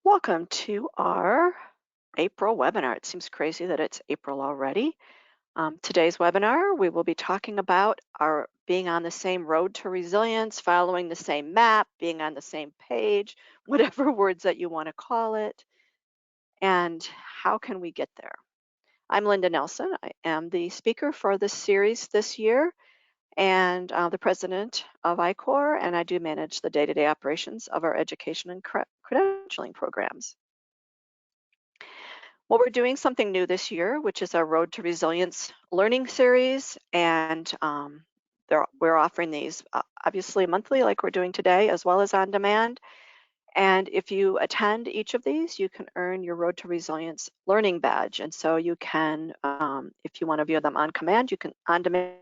Welcome to our April webinar. It seems crazy that it's April already. Today's webinar, we will be talking about our being on the same road to resilience, following the same map, being on the same page, whatever words that you want to call it, and how can we get there? I'm Linda Nelson. I am the speaker for this series this year and the president of ICOR, and I do manage the day-to-day operations of our education and credentialing programs. Well, we're doing something new this year, which is our Road to Resilience learning series. And we're offering these obviously monthly, like we're doing today, as well as on demand. And if you attend each of these, you can earn your Road to Resilience learning badge. And so you can, if you want to view them on command, you can on demand,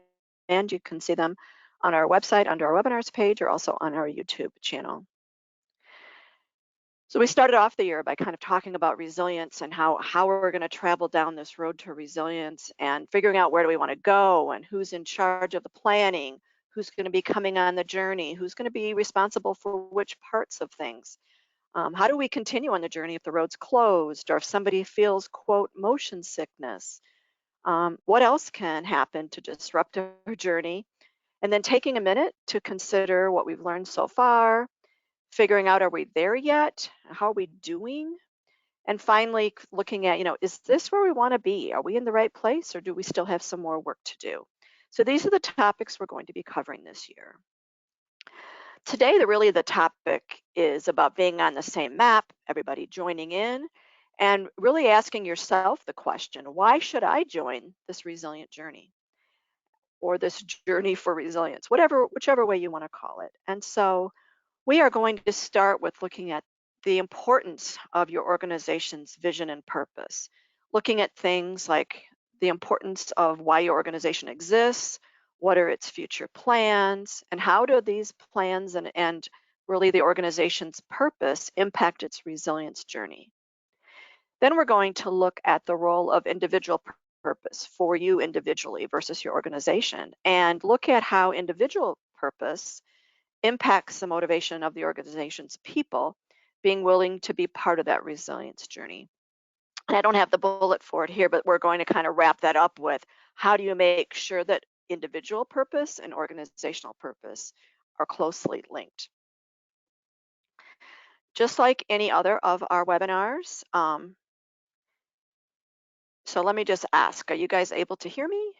you can see them on our website under our webinars page or also on our YouTube channel. So we started off the year by kind of talking about resilience and how we're going to travel down this road to resilience and figuring out where do we want to go and who's in charge of the planning, who's going to be coming on the journey, who's going to be responsible for which parts of things. How do we continue on the journey if the road's closed or if somebody feels, quote, motion sickness? What else can happen to disrupt our journey? And then taking a minute to consider what we've learned so far, figuring out, are we there yet? How are we doing? And finally, looking at, is this where we want to be? Are we in the right place or do we still have some more work to do? So these are the topics we're going to be covering this year. Today, the topic is about being on the same map, everybody joining in, and really asking yourself the question, why should I join this resilient journey or this journey for resilience, whichever way you want to call it. And so we are going to start with looking at the importance of your organization's vision and purpose, looking at things like the importance of why your organization exists, what are its future plans, and how do these plans and really the organization's purpose impact its resilience journey. Then we're going to look at the role of individual purpose for you individually versus your organization and look at how individual purpose impacts the motivation of the organization's people being willing to be part of that resilience journey. And I don't have the bullet for it here, but we're going to kind of wrap that up with how do you make sure that individual purpose and organizational purpose are closely linked. Just like any other of our webinars, so let me just ask, are you guys able to hear me?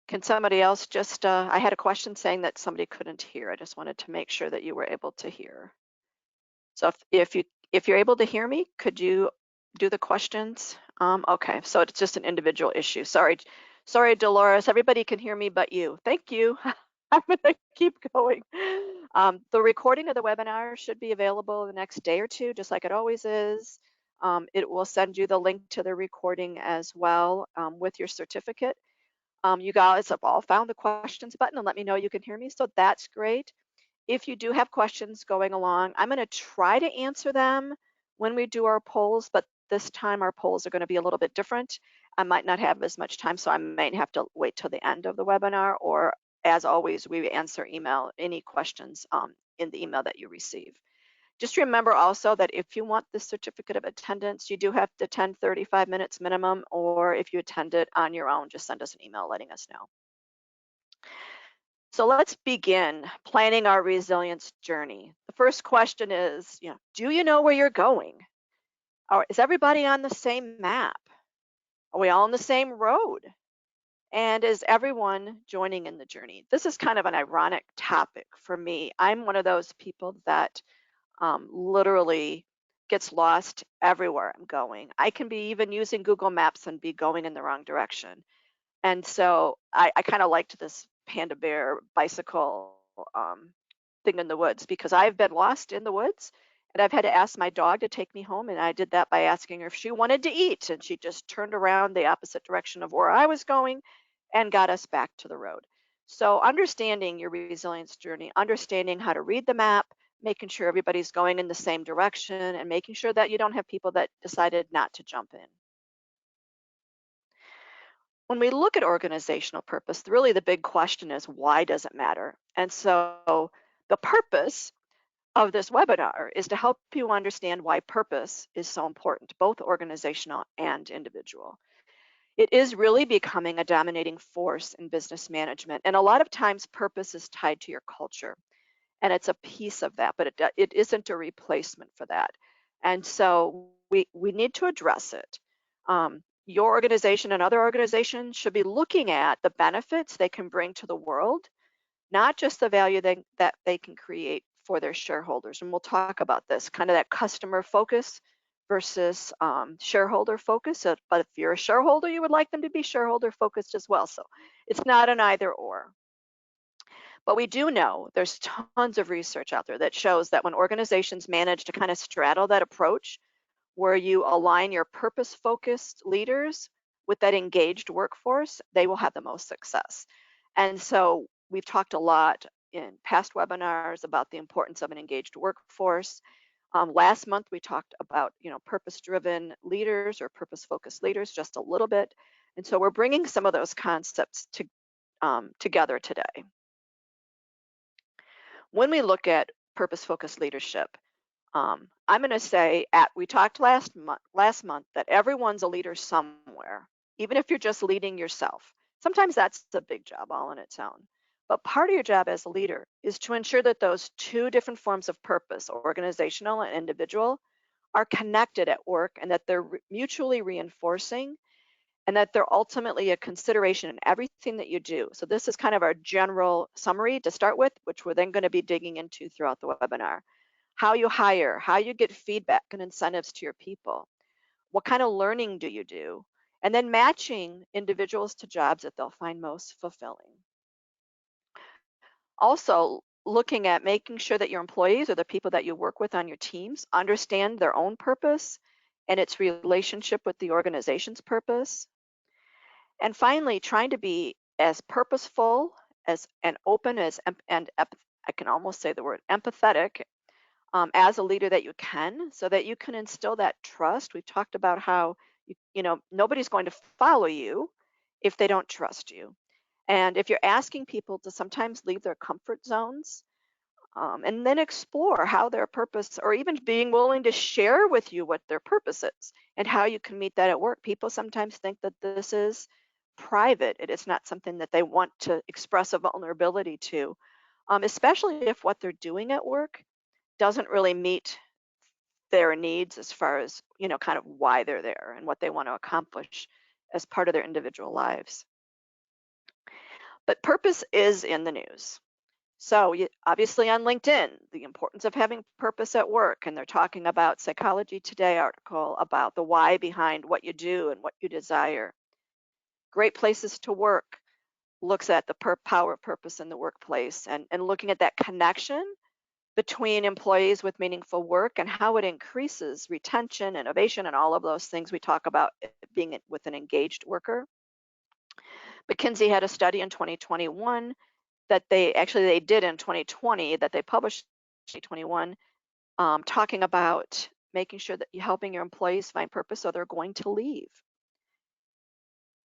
Can somebody else just, I had a question saying that somebody couldn't hear. I just wanted to make sure that you were able to hear. So if you're able to hear me, could you do the questions? Okay, so it's just an individual issue. Sorry, Dolores. Everybody can hear me but you. Thank you. I'm gonna keep going. The recording of the webinar should be available the next day or two, just like it always is. It will send you the link to the recording as well with your certificate. You guys have all found the questions button and let me know you can hear me, so that's great. If you do have questions going along, I'm going to try to answer them when we do our polls, but this time our polls are going to be a little bit different. I might not have as much time, so I might have to wait till the end of the webinar, or as always, we answer any questions in the email that you receive. Just remember also that if you want the certificate of attendance, you do have to attend 35 minutes minimum, or if you attend it on your own, just send us an email letting us know. So let's begin planning our resilience journey. The first question is, do you know where you're going? Or is everybody on the same map? Are we all on the same road? And is everyone joining in the journey? This is kind of an ironic topic for me. I'm one of those people that literally gets lost everywhere I'm going. I can be even using Google Maps and be going in the wrong direction. And so I kind of liked this panda bear bicycle thing in the woods because I've been lost in the woods and I've had to ask my dog to take me home. And I did that by asking her if she wanted to eat. And she just turned around the opposite direction of where I was going and got us back to the road. So understanding your resilience journey, understanding how to read the map, making sure everybody's going in the same direction and making sure that you don't have people that decided not to jump in. When we look at organizational purpose, really the big question is, why does it matter? And so the purpose of this webinar is to help you understand why purpose is so important, both organizational and individual. It is really becoming a dominating force in business management. And a lot of times purpose is tied to your culture, and it's a piece of that, but it isn't a replacement for that. And so we need to address it. Your organization and other organizations should be looking at the benefits they can bring to the world, not just the value that they can create for their shareholders. And we'll talk about this, kind of that customer focus versus shareholder focus. But if you're a shareholder, you would like them to be shareholder focused as well. So it's not an either or. But we do know there's tons of research out there that shows that when organizations manage to kind of straddle that approach, where you align your purpose-focused leaders with that engaged workforce, they will have the most success. And so we've talked a lot in past webinars about the importance of an engaged workforce. Last month we talked about, purpose-driven leaders or purpose-focused leaders just a little bit. And so we're bringing some of those concepts together today. When we look at purpose-focused leadership, I'm going to say we talked last month that everyone's a leader somewhere, even if you're just leading yourself. Sometimes that's a big job all on its own. But part of your job as a leader is to ensure that those two different forms of purpose, organizational and individual, are connected at work and that they're mutually reinforcing and that they're ultimately a consideration in everything that you do. So this is kind of our general summary to start with, which we're then going to be digging into throughout the webinar. How you hire, how you get feedback and incentives to your people, what kind of learning do you do, and then matching individuals to jobs that they'll find most fulfilling. Also, looking at making sure that your employees or the people that you work with on your teams understand their own purpose and its relationship with the organization's purpose. And finally, trying to be as purposeful and open I can almost say the word empathetic as a leader that you can, so that you can instill that trust. We've talked about how nobody's going to follow you if they don't trust you. And if you're asking people to sometimes leave their comfort zones and then explore how their purpose, or even being willing to share with you what their purpose is and how you can meet that at work. People sometimes think that this is private. It is not something that they want to express a vulnerability to, especially if what they're doing at work doesn't really meet their needs as far as, kind of why they're there and what they want to accomplish as part of their individual lives. But purpose is in the news. So obviously on LinkedIn, the importance of having purpose at work, and they're talking about Psychology Today article about the why behind what you do and what you desire. Great Places to Work looks at the power of purpose in the workplace and looking at that connection between employees with meaningful work and how it increases retention, innovation, and all of those things we talk about being with an engaged worker. McKinsey had a study in 2021 that they did in 2020 that they published in 2021, talking about making sure that you're helping your employees find purpose so they're going to leave.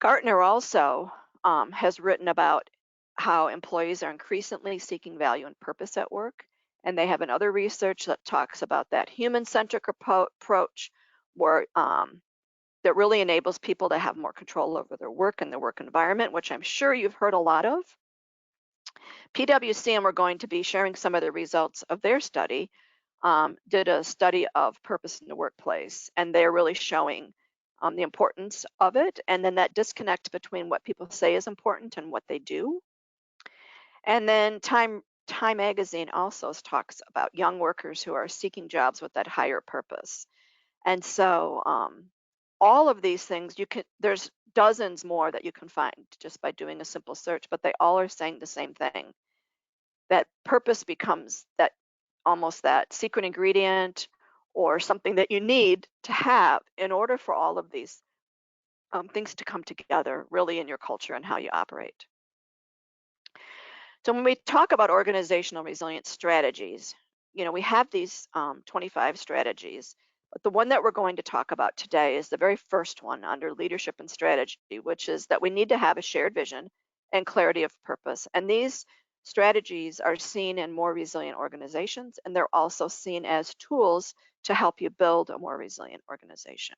Gartner also has written about how employees are increasingly seeking value and purpose at work. And they have another research that talks about that human-centric approach where that really enables people to have more control over their work and their work environment, which I'm sure you've heard a lot of. PwC, and we're going to be sharing some of the results of their study, did a study of purpose in the workplace, and they're really showing the importance of it, and then that disconnect between what people say is important and what they do. And then Time Magazine also talks about young workers who are seeking jobs with that higher purpose. And so all of these things, there's dozens more that you can find just by doing a simple search, but they all are saying the same thing, that purpose becomes almost that secret ingredient or something that you need to have in order for all of these things to come together really in your culture and how you operate. So when we talk about organizational resilience strategies, we have these 25 strategies, but the one that we're going to talk about today is the very first one under leadership and strategy, which is that we need to have a shared vision and clarity of purpose. And these strategies are seen in more resilient organizations, and they're also seen as tools to help you build a more resilient organization.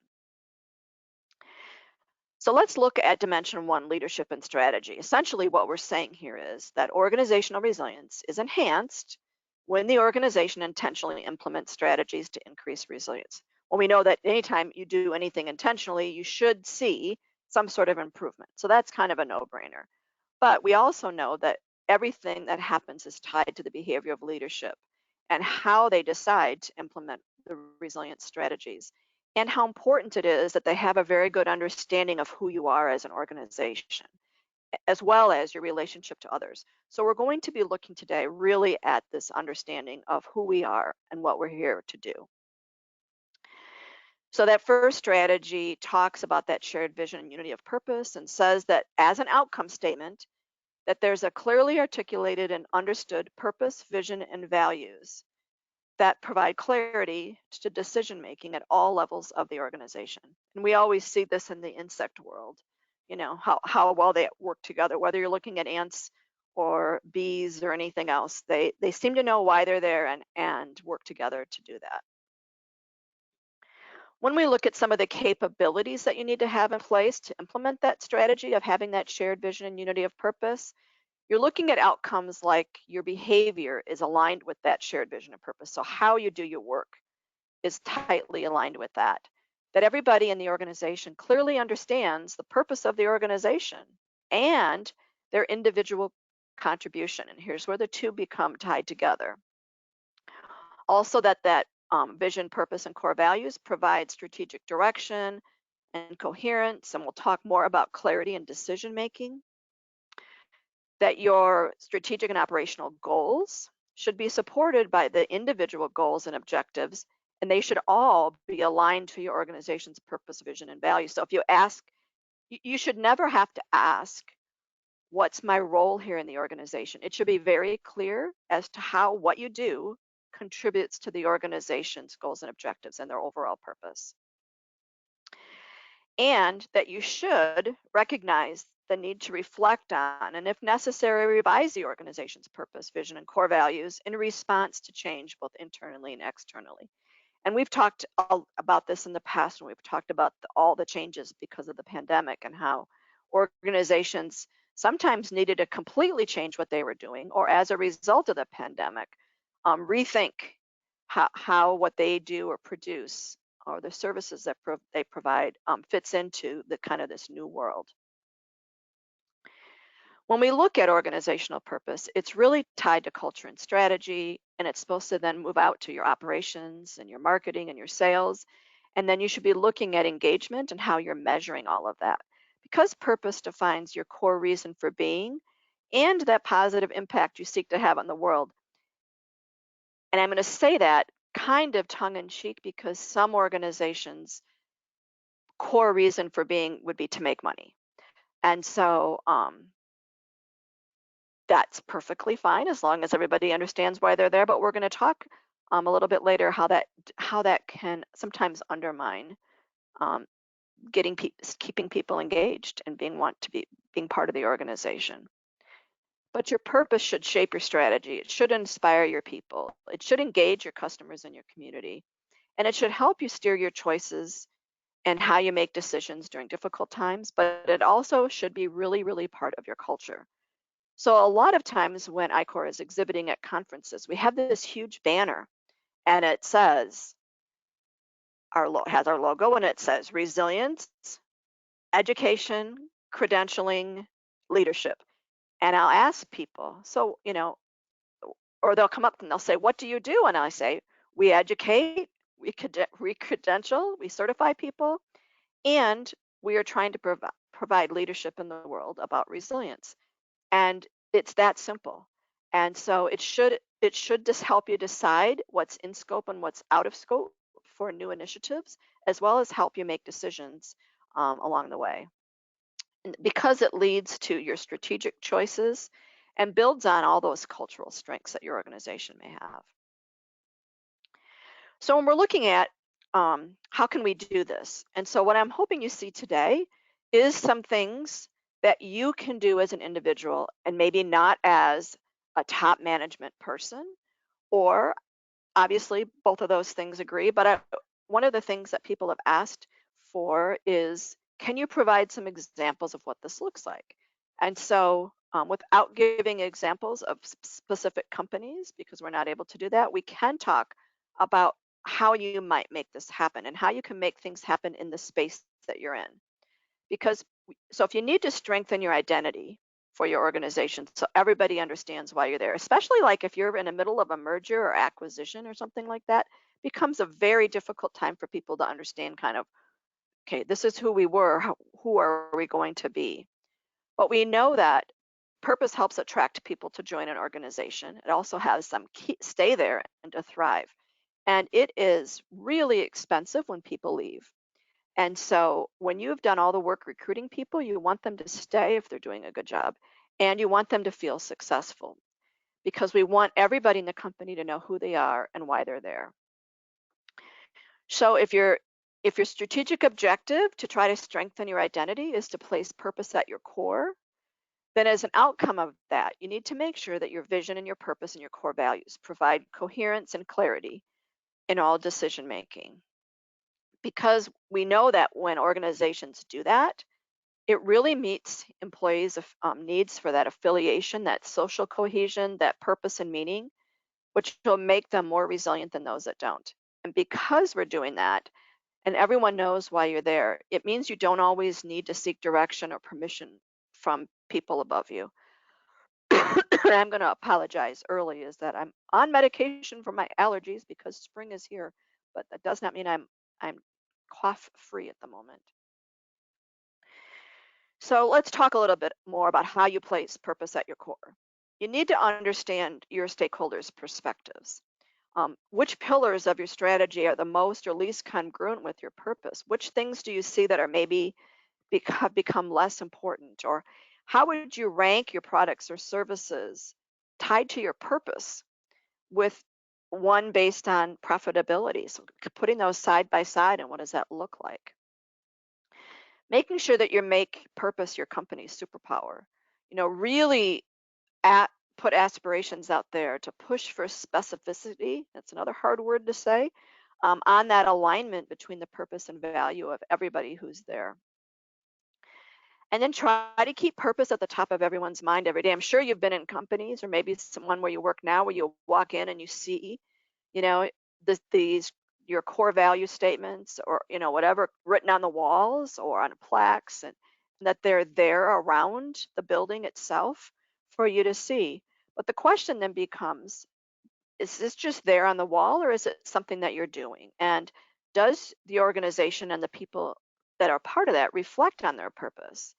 So let's look at dimension one, leadership and strategy. Essentially, what we're saying here is that organizational resilience is enhanced when the organization intentionally implements strategies to increase resilience. Well, we know that anytime you do anything intentionally, you should see some sort of improvement. So that's kind of a no-brainer. But we also know that everything that happens is tied to the behavior of leadership and how they decide to implement the resilience strategies, and how important it is that they have a very good understanding of who you are as an organization, as well as your relationship to others. So we're going to be looking today really at this understanding of who we are and what we're here to do. So that first strategy talks about that shared vision and unity of purpose, and says that as an outcome statement, that there's a clearly articulated and understood purpose, vision, and values that provide clarity to decision making at all levels of the organization. And we always see this in the insect world, you know, how well they work together, whether you're looking at ants or bees or anything else. They seem to know why they're there and work together to do that. When we look at some of the capabilities that you need to have in place to implement that strategy of having that shared vision and unity of purpose, you're looking at outcomes like your behavior is aligned with that shared vision and purpose. So how you do your work is tightly aligned with that. That everybody in the organization clearly understands the purpose of the organization and their individual contribution. And here's where the two become tied together. Also that vision, purpose, and core values provide strategic direction and coherence. And we'll talk more about clarity and decision making. That your strategic and operational goals should be supported by the individual goals and objectives, and they should all be aligned to your organization's purpose, vision, and values. So if you ask, you should never have to ask, what's my role here in the organization? It should be very clear as to how what you do contributes to the organization's goals and objectives and their overall purpose. And that you should recognize the need to reflect on and, if necessary, revise the organization's purpose, vision, and core values in response to change both internally and externally. And we've talked about this in the past when we've talked about all the changes because of the pandemic and how organizations sometimes needed to completely change what they were doing, or as a result of the pandemic, rethink how what they do or produce or the services that they provide fits into the kind of this new world. When we look at organizational purpose, it's really tied to culture and strategy, and it's supposed to then move out to your operations and your marketing and your sales. And then you should be looking at engagement and how you're measuring all of that. Because purpose defines your core reason for being and that positive impact you seek to have on the world. And I'm going to say that kind of tongue in cheek because some organizations' core reason for being would be to make money. And so that's perfectly fine as long as everybody understands why they're there. But we're going to talk a little bit later how that can sometimes undermine um, keeping people engaged and being part of the organization. But your purpose should shape your strategy. It should inspire your people. It should engage your customers and your community. And it should help you steer your choices and how you make decisions during difficult times. But it also should be really, really part of your culture. So a lot of times when I-Corps is exhibiting at conferences, we have this huge banner and it says, has our logo, and it says resilience, education, credentialing, leadership. And I'll ask people, so, or they'll come up and they'll say, what do you do? And I say, we educate, we credential, we certify people, and we are trying to provide leadership in the world about resilience. And it's that simple. And so it should just help you decide what's in scope and what's out of scope for new initiatives, as well as help you make decisions along the way. And because it leads to your strategic choices and builds on all those cultural strengths that your organization may have. So when we're looking at how can we do this? And so what I'm hoping you see today is some things that you can do as an individual, and maybe not as a top management person, or obviously both of those things agree, but one of the things that people have asked for is, can you provide some examples of what this looks like? And so without giving examples of specific companies, because we're not able to do that, we can talk about how you might make this happen and how you can make things happen in the space that you're in. Because so if you need to strengthen your identity for your organization so everybody understands why you're there, especially like if you're in the middle of a merger or acquisition or something like that, becomes a very difficult time for people to understand kind of, okay, this is who we were, who are we going to be? But we know that purpose helps attract people to join an organization. It also has them stay there and to thrive. And it is really expensive when people leave. And so when you've done all the work recruiting people, you want them to stay if they're doing a good job, and you want them to feel successful because we want everybody in the company to know who they are and why they're there. So if your strategic objective to try to strengthen your identity is to place purpose at your core, then as an outcome of that, you need to make sure that your vision and your purpose and your core values provide coherence and clarity in all decision making. Because we know that when organizations do that, it really meets employees' needs for that affiliation, that social cohesion, that purpose and meaning, which will make them more resilient than those that don't. And because we're doing that, and everyone knows why you're there, it means you don't always need to seek direction or permission from people above you. I'm going to apologize early, is that I'm on medication for my allergies because spring is here, but that does not mean I'm cough free at the moment. So let's talk a little bit more about how you place purpose at your core. You need to understand your stakeholders' perspectives. Which pillars of your strategy are the most or least congruent with your purpose? Which things do you see that are maybe have become less important? Or how would you rank your products or services tied to your purpose with one based on profitability? So putting those side by side, and what does that look like? Making sure that you make purpose your company's superpower. Really at, put aspirations out there to push for specificity. That's another hard word to say. On that alignment between the purpose and value of everybody who's there. And then try to keep purpose at the top of everyone's mind every day. I'm sure you've been in companies, or maybe someone where you work now, where you walk in and you see, you know, these your core value statements, or whatever written on the walls or on plaques, and that they're there around the building itself for you to see. But the question then becomes, is this just there on the wall, or is it something that you're doing? And does the organization and the people that are part of that reflect on their purpose?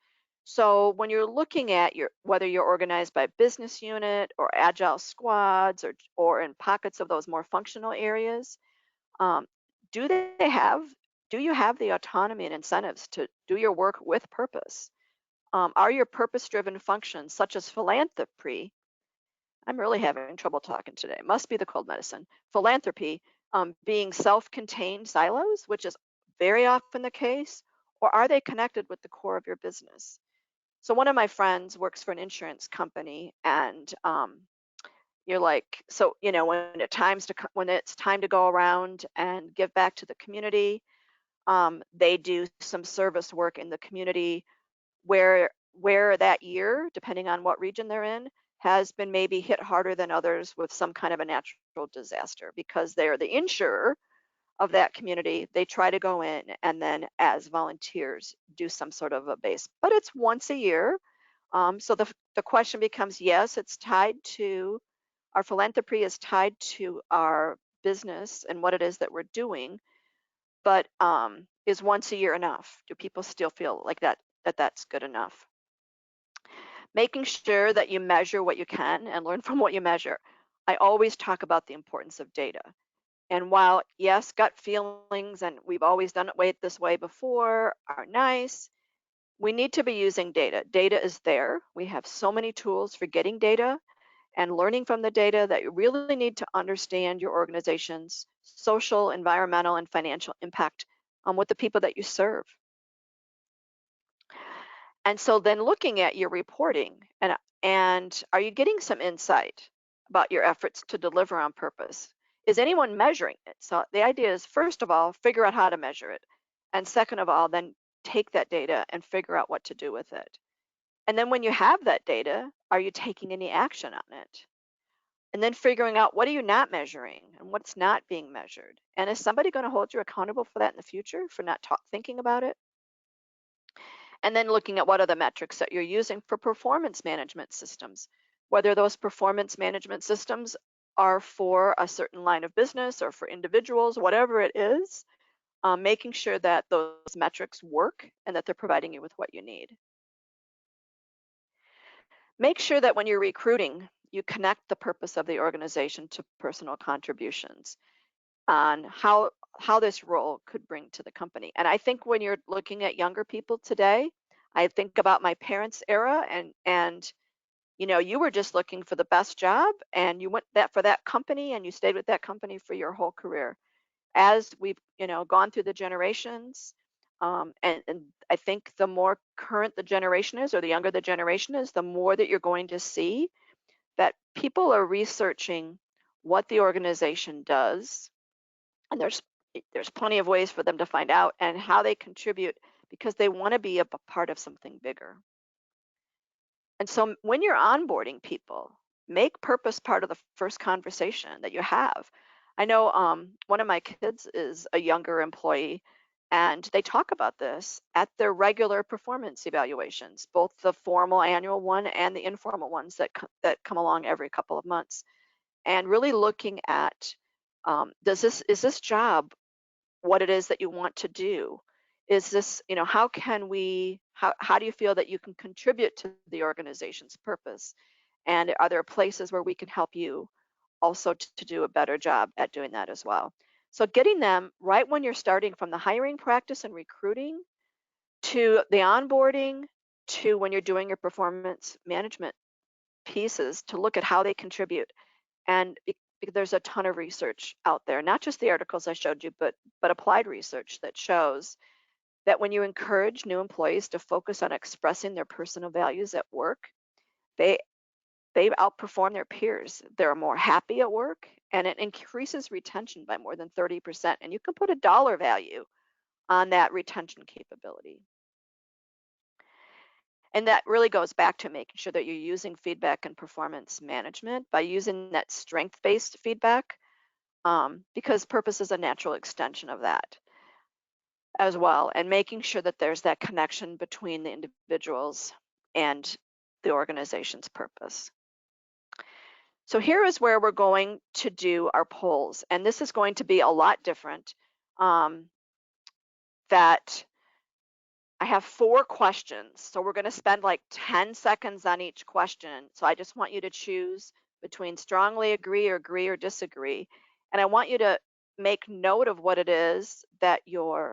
So when you're looking at whether you're organized by business unit or agile squads, or in pockets of those more functional areas, um, do they have do you have the autonomy and incentives to do your work with purpose? Are your purpose-driven functions, such as philanthropy, I'm really having trouble talking today. Must be the cold medicine. Philanthropy, being self-contained silos, which is very often the case, or are they connected with the core of your business? So one of my friends works for an insurance company, and you're like, so when it's time to go around and give back to the community, they do some service work in the community where that year, depending on what region they're in, has been maybe hit harder than others with some kind of a natural disaster. Because they're the insurer of that community, they try to go in and then as volunteers do some sort of a base, but it's once a year. So the question becomes, yes, it's tied to our philanthropy, is tied to our business and what it is that we're doing, but is once a year enough? Do people still feel like that's good enough? Making sure that you measure what you can and learn from what you measure. I always talk about the importance of data. And while, yes, gut feelings, and we've always done it this way before, are nice, we need to be using data. Data is there. We have so many tools for getting data and learning from the data that you really need to understand your organization's social, environmental, and financial impact with the people that you serve. And so then looking at your reporting, And are you getting some insight about your efforts to deliver on purpose? Is anyone measuring it? So the idea is, first of all, figure out how to measure it. And second of all, then take that data and figure out what to do with it. And then when you have that data, are you taking any action on it? And then figuring out, what are you not measuring and what's not being measured? And is somebody going to hold you accountable for that in the future, for not thinking about it? And then looking at what are the metrics that you're using for performance management systems, whether those performance management systems are for a certain line of business or for individuals, whatever it is, making sure that those metrics work and that they're providing you with what you need. Make sure that when you're recruiting, you connect the purpose of the organization to personal contributions on how this role could bring to the company. And I think when you're looking at younger people today, I think about my parents' era, and you were just looking for the best job, and you went that for that company, and you stayed with that company for your whole career. As we've gone through the generations, and I think the more current the generation is, or the younger the generation is, the more that you're going to see that people are researching what the organization does, and there's plenty of ways for them to find out, and how they contribute, because they want to be a part of something bigger. And so when you're onboarding people, make purpose part of the first conversation that you have. I know one of my kids is a younger employee, and they talk about this at their regular performance evaluations, both the formal annual one and the informal ones that come along every couple of months, and really looking at, is this job what it is that you want to do? Is this, how do you feel that you can contribute to the organization's purpose? And are there places where we can help you also to do a better job at doing that as well? So getting them right when you're starting, from the hiring practice and recruiting to the onboarding to when you're doing your performance management pieces, to look at how they contribute. And there's a ton of research out there, not just the articles I showed you, but applied research that shows that when you encourage new employees to focus on expressing their personal values at work, they they outperform their peers. They're more happy at work, and it increases retention by more than 30%. And you can put a dollar value on that retention capability. And that really goes back to making sure that you're using feedback and performance management by using that strength-based feedback, because purpose is a natural extension of that as well, and making sure that there's that connection between the individuals and the organization's purpose. So here is where we're going to do our polls, and this is going to be a lot different. That I have 4 questions, so we're going to spend like 10 seconds on each question. So I just want you to choose between strongly agree or disagree, and I want you to make note of what it is that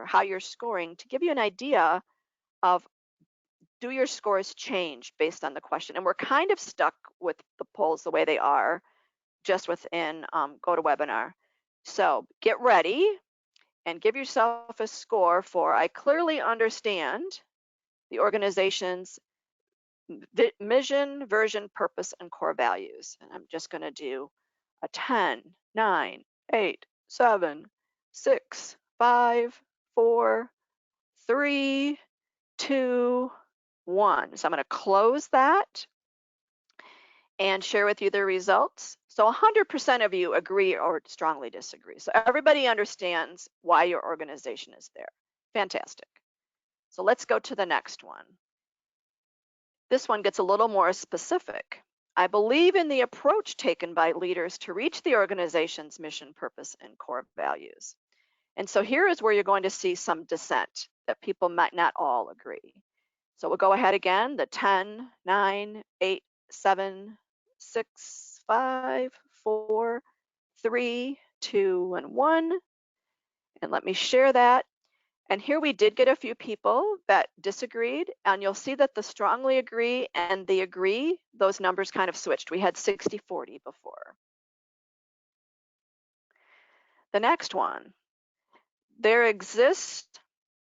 how you're scoring, to give you an idea of, do your scores change based on the question? And we're kind of stuck with the polls the way they are, just within GoToWebinar. So get ready and give yourself a score for, I clearly understand the organization's mission, vision, purpose, and core values. And I'm just going to do a 10, 9, 8, 7, 6, 5, 4, 3, 2, 1. So I'm going to close that and share with you the results. So 100% of you agree or strongly disagree. So everybody understands why your organization is there. Fantastic. So let's go to the next one. This one gets a little more specific. I believe in the approach taken by leaders to reach the organization's mission, purpose, and core values. And so here is where you're going to see some dissent, that people might not all agree. So we'll go ahead again, the 10, 9, 8, 7, 6, 5, 4, 3, 2, and 1. And let me share that. And here we did get a few people that disagreed, and you'll see that the strongly agree and the agree, those numbers kind of switched. We had 60-40 before. The next one, there exists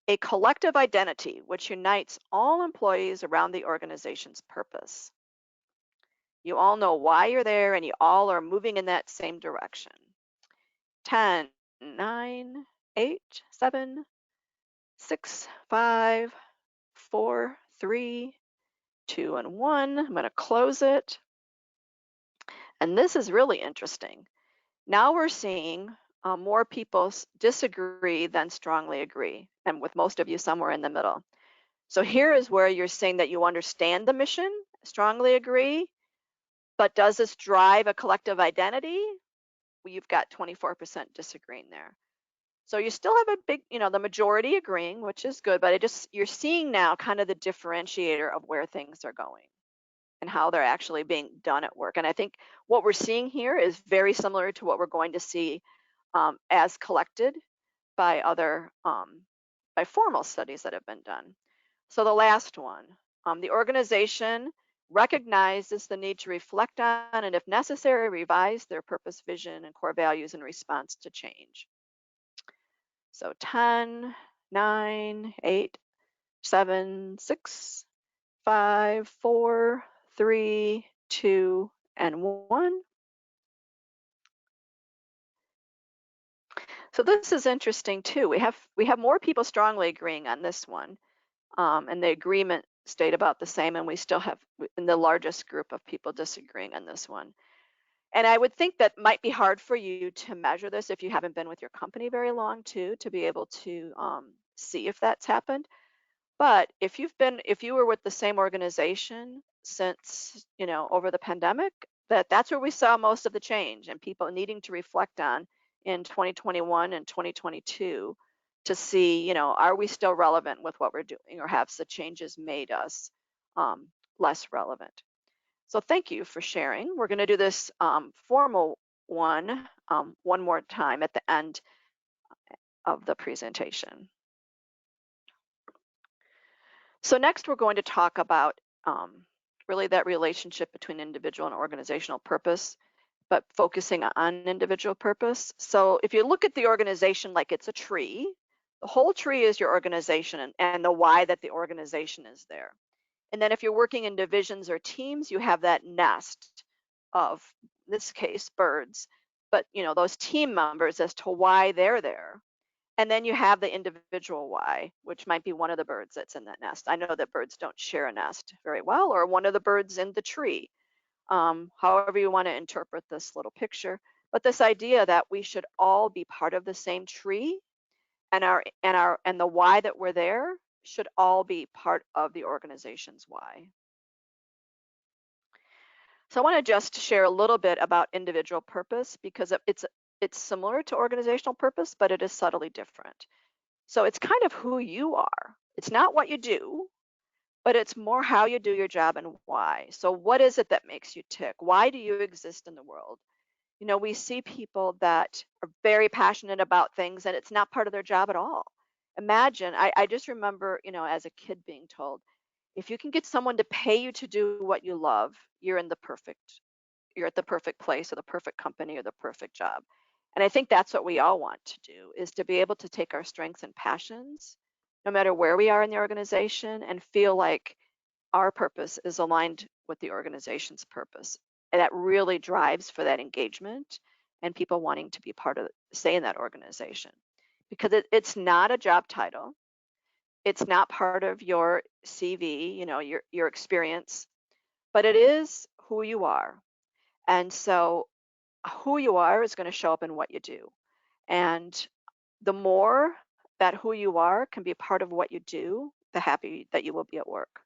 a collective identity which unites all employees around the organization's purpose. You all know why you're there and you all are moving in that same direction. 10, 9, 8, 7, 6, 5, 4, 3, 2, and 1. I'm going to close it. And this is really interesting. Now we're seeing more people disagree than strongly agree, and with most of you somewhere in the middle. So here is where you're saying that you understand the mission, strongly agree, but does this drive a collective identity? Well, you've got 24% disagreeing there. So you still have a big, the majority agreeing, which is good, but you're seeing now kind of the differentiator of where things are going and how they're actually being done at work. And I think what we're seeing here is very similar to what we're going to see as collected by other by formal studies that have been done. So the last one, the organization recognizes the need to reflect on and if necessary, revise their purpose, vision, and core values in response to change. So 10, 9, 8, 7, 6, 5, 4, 3, 2, and 1. So this is interesting too. We have more people strongly agreeing on this one, and the agreement stayed about the same, and we still have in the largest group of people disagreeing on this one. And I would think that might be hard for you to measure this if you haven't been with your company very long too, to be able to see if that's happened. But if you were with the same organization since, over the pandemic, that's where we saw most of the change and people needing to reflect on in 2021 and 2022 to see, are we still relevant with what we're doing or have the changes made us less relevant? So thank you for sharing. We're going to do this formal one more time at the end of the presentation. So next we're going to talk about really that relationship between individual and organizational purpose, but focusing on individual purpose. So if you look at the organization like it's a tree, the whole tree is your organization and the why that the organization is there. And then if you're working in divisions or teams, you have that nest of, in this case, birds, but those team members as to why they're there. And then you have the individual why, which might be one of the birds that's in that nest. I know that birds don't share a nest very well, or one of the birds in the tree, however you want to interpret this little picture. But this idea that we should all be part of the same tree and the why that we're there should all be part of the organization's why. So I want to just share a little bit about individual purpose because it's similar to organizational purpose, but it is subtly different. So it's kind of who you are. It's not what you do, but it's more how you do your job and why. So what is it that makes you tick? Why do you exist in the world? We see people that are very passionate about things and it's not part of their job at all. Imagine, I just remember, as a kid being told, if you can get someone to pay you to do what you love, you're at the perfect place or the perfect company or the perfect job. And I think that's what we all want to do is to be able to take our strengths and passions, no matter where we are in the organization, and feel like our purpose is aligned with the organization's purpose. And that really drives for that engagement and people wanting to be part of, stay in that organization. Because it's not a job title. It's not part of your CV, your experience, but it is who you are. And so who you are is going to show up in what you do. And the more that who you are can be a part of what you do, the happier that you will be at work.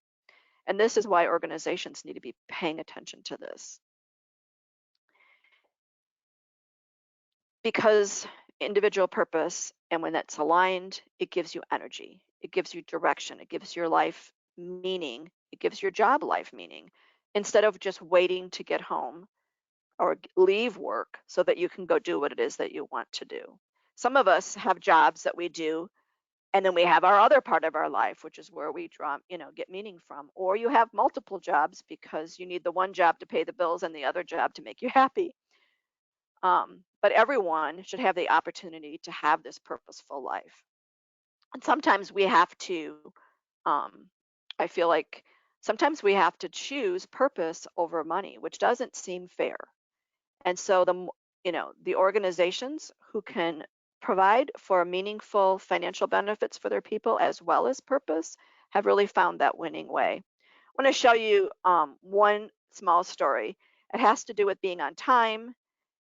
And this is why organizations need to be paying attention to this. Because individual purpose, and when that's aligned, it gives you energy, it gives you direction, it gives your life meaning, it gives your job life meaning, instead of just waiting to get home or leave work so that you can go do what it is that you want to do. Some of us have jobs that we do, and then we have our other part of our life, which is where we get meaning from. Or you have multiple jobs because you need the one job to pay the bills and the other job to make you happy. But everyone should have the opportunity to have this purposeful life. And sometimes we have to, I feel like sometimes we have to choose purpose over money, which doesn't seem fair. And so the organizations who can provide for meaningful financial benefits for their people as well as purpose have really found that winning way. I want to show you one small story. It has to do with being on time,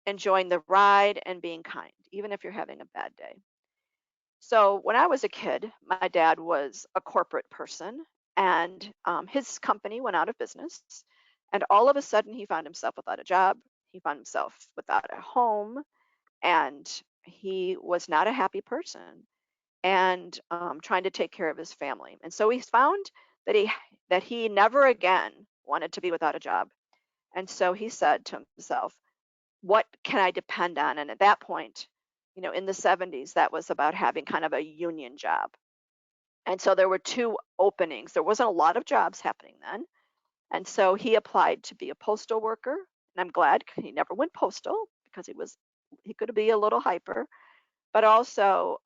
enjoying the ride, and being kind, even if you're having a bad day. So when I was a kid, my dad was a corporate person, and his company went out of business. And all of a sudden, he found himself without a job. He found himself without a home, and he was not a happy person and trying to take care of his family. And so he found that he never again wanted to be without a job. And so he said to himself, what can I depend on? And at that point, in the 70s, that was about having kind of a union job. And so there were two openings. There wasn't a lot of jobs happening then. And so he applied to be a postal worker. And I'm glad he never went postal because he could be a little hyper, but also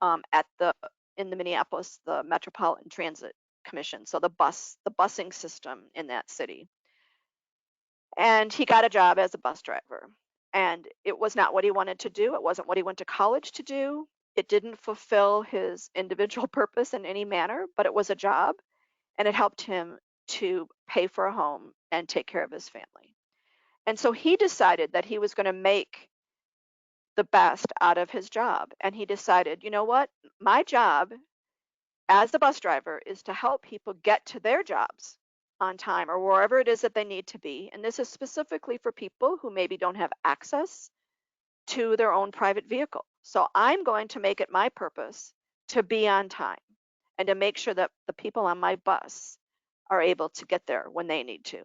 in the Minneapolis, the Metropolitan Transit Commission. So the busing system in that city. And he got a job as a bus driver. And it was not what he wanted to do. It wasn't what he went to college to do. It didn't fulfill his individual purpose in any manner, but it was a job and it helped him to pay for a home and take care of his family. And so he decided that he was going to make the best out of his job. And he decided, you know what? My job as a bus driver is to help people get to their jobs on time or wherever it is that they need to be. And this is specifically for people who maybe don't have access to their own private vehicle. So I'm going to make it my purpose to be on time and to make sure that the people on my bus are able to get there when they need to.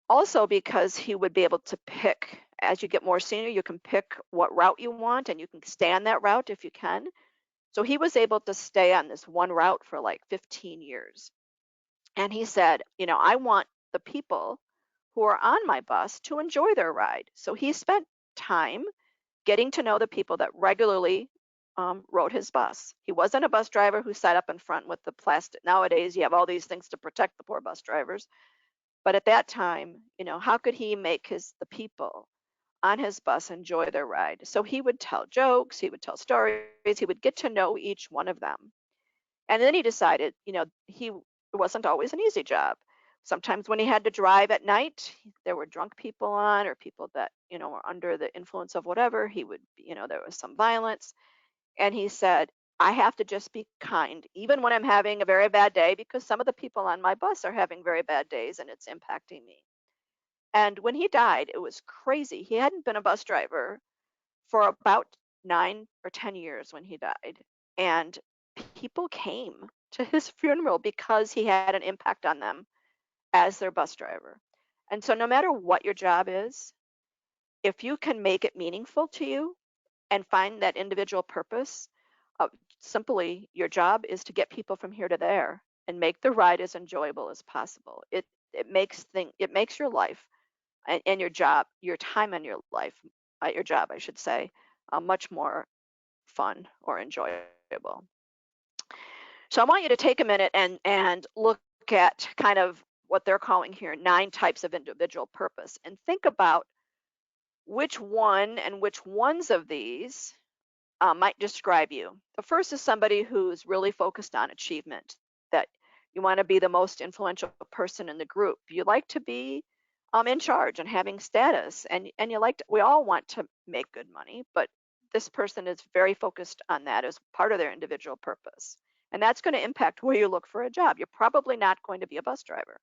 Also, because he would be able to pick, as you get more senior, you can pick what route you want and you can stay on that route if you can. So he was able to stay on this one route for like 15 years. And he said, I want the people who are on my bus to enjoy their ride. So he spent time getting to know the people that regularly rode his bus. He wasn't a bus driver who sat up in front with the plastic. Nowadays, you have all these things to protect the poor bus drivers. But at that time, how could he make the people on his bus enjoy their ride? So he would tell jokes, he would tell stories, he would get to know each one of them. And then he decided, it wasn't always an easy job. Sometimes when he had to drive at night, there were drunk people on or people that, were under the influence of whatever. There was some violence. And he said, I have to just be kind, even when I'm having a very bad day, because some of the people on my bus are having very bad days and it's impacting me. And when he died, it was crazy. He hadn't been a bus driver for about 9 or 10 years when he died. And people came to his funeral because he had an impact on them as their bus driver. And so, no matter what your job is, if you can make it meaningful to you and find that individual purpose, simply your job is to get people from here to there and make the ride as enjoyable as possible. It makes your life and your time and your life, your job, I should say, much more fun or enjoyable. So I want you to take a minute and look at kind of what they're calling here 9 types of individual purpose and think about which one and which ones of these might describe you. The first is somebody who's really focused on achievement, that you want to be the most influential person in the group. You like to be in charge and having status, and we all want to make good money, but this person is very focused on that as part of their individual purpose. And that's going to impact where you look for a job. You're probably not going to be a bus driver.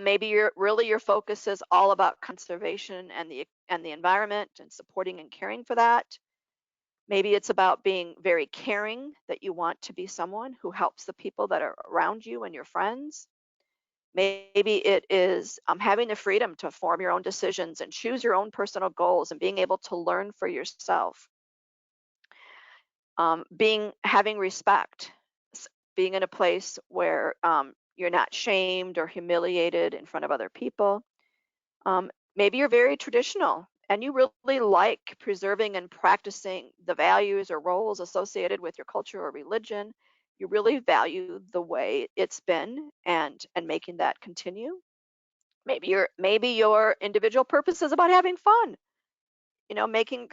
Maybe your focus is all about conservation and the environment and supporting and caring for that. Maybe it's about being very caring, that you want to be someone who helps the people that are around you and your friends. Maybe it is having the freedom to form your own decisions and choose your own personal goals and being able to learn for yourself. Having respect, being in a place where you're not shamed or humiliated in front of other people. Maybe you're very traditional and you really like preserving and practicing the values or roles associated with your culture or religion. you really value the way it's been and making that continue. Maybe your individual purpose is about having fun,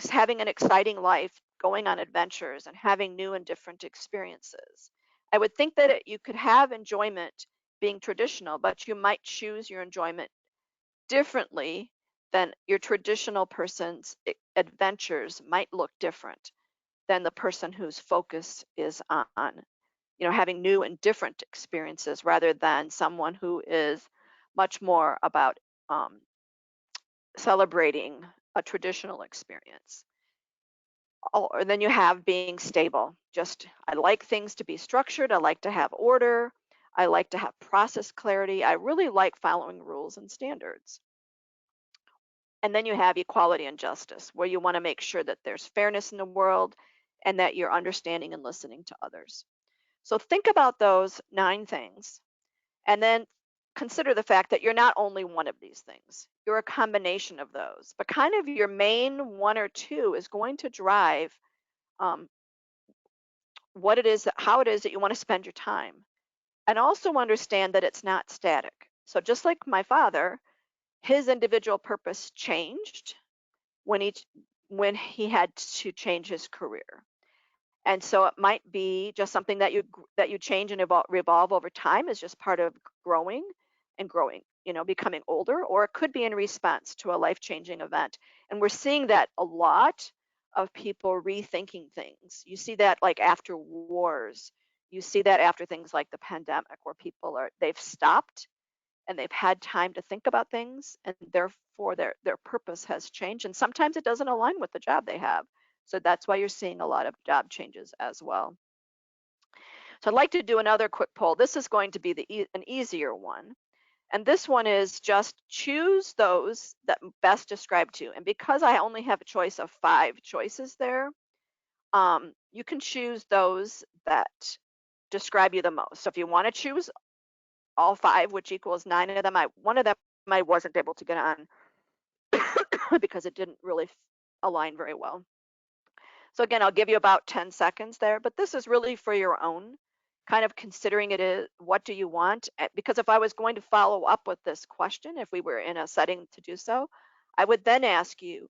having an exciting life, going on adventures and having new and different experiences. I would think that you could have enjoyment being traditional, but you might choose your enjoyment differently than your traditional person's adventures might look different than the person whose focus is on, having new and different experiences rather than someone who is much more about um, celebrating a traditional experience. Oh, and then you have being stable. Just, I like things to be structured. I like to have order. I like to have process clarity. I really like following rules and standards. And then you have equality and justice, where you want to make sure that there's fairness in the world and that you're understanding and listening to others. So think about those 9 things and then consider the fact that you're not only one of these things, you're a combination of those. But kind of your main one or two is going to drive um, how it is that you want to spend your time. And also understand that it's not static. So just like my father, his individual purpose changed when he had to change his career. And so it might be just something that you change and revolve over time is just part of growing, becoming older, or it could be in response to a life-changing event. And we're seeing that a lot of people rethinking things. You see that like after wars. You see that after things like the pandemic where they've stopped and they've had time to think about things and therefore their purpose has changed and sometimes it doesn't align with the job they have. So that's why you're seeing a lot of job changes as well. So I'd like to do another quick poll. This is going to be an easier one. And this one is just choose those that best describe to you. And because I only have a choice of 5 choices there, you can choose those that describe you the most. So if you want to choose all 5, which equals 9 of them, one of them I wasn't able to get on because it didn't really align very well. So again, I'll give you about 10 seconds there, but this is really for your own kind of considering it is what do you want? Because if I was going to follow up with this question, if we were in a setting to do so, I would then ask you